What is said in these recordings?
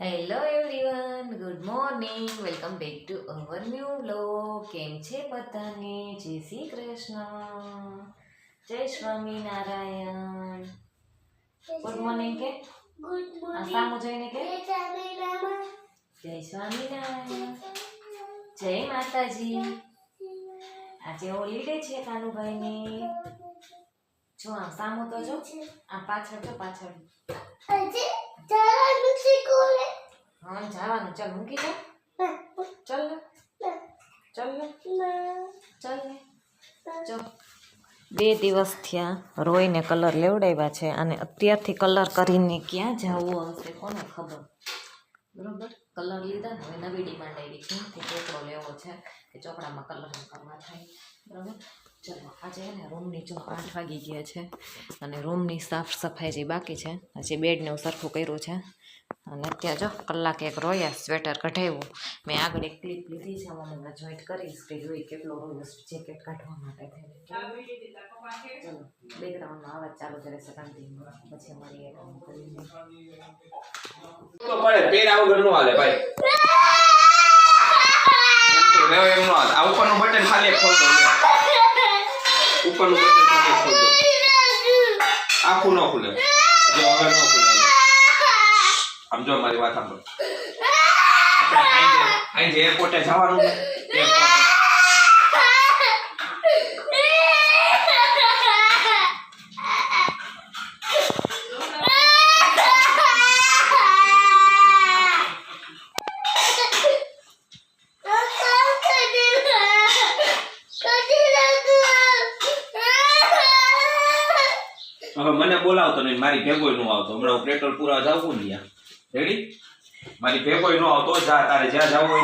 Hello everyone, good morning. Welcome back to our new vlog. કેમ છે બધાને? જય શ્રી કૃષ્ણ, જય સ્વામિનારાયણ. ગુડ મોર્નિંગ કે આ સામુ જોઈને કે જય સ્વામિનારાયણ, જય માતાજી. આજે હોલીડે છે કાનુભાઈને. જો આમ સામુ તો જો, આ પાછળ જો, પાછળ हाँ जावानु चल मूकी दे चल ने चल ने चल ने चल 2 દિવસ થયા રોઈને કલર લેવડાવ્યા છે અને અત્યારથી કલર કરીને ક્યાં જવું હશે કોને ખબર. બરોબર, કલર લીધા હવે નવી ડિમાન્ડ આવી છે કે ચોપડો લેવો છે કે ચોપડામાં કલર કરવા થાય. બરોબર, ચલો આજે ને રૂમની જો 8 વાગી ગયા છે અને રૂમની સાફ સફાઈ જે બાકી છે, હજી બેડને સરખું કર્યું છે. અને અત્યારે જો કલાક એક રોયા, સ્વેટર કઢાવ્યું. મેં આગળ એક ક્લિપ લીધી છે, હું હમણાં જોઈન્ટ કરીશ કે જોઈ કેટલો રોયો જેકેટ કાઢવા માટે થઈને. ચલો બેકગ્રાઉન્ડનો અવાજ ચાલુ કરે છે કન્ટિન્યુ, પછી મળીએ કામ કરીને. તો પડે પેરા વગર નો હાલે ભાઈ. તો લેવ એમ નો હાલે. આ ઉપરનું બટન ખાલી એક ખોલ દો. ઉપરનું બટન ખાલી ખોલ દો. આખું ન ખુલે. જો હવે ન ખુલે. આમ જો મારી વાત સાંભળો. આપણે અહીં એરપોર્ટે જવાનું છે. હવે મને બોલાવતો નહીં, મારી ભેગોય નો આવતો. હમણાં હું પેટ્રોલ પૂરા જાવું ને ત્યાં. રેડી? મારી ભેગોય નો આવતો. જા તારે જ્યાં જાવું હોય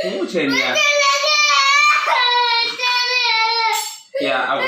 શું છે ત્યાં? ક્યાં આવો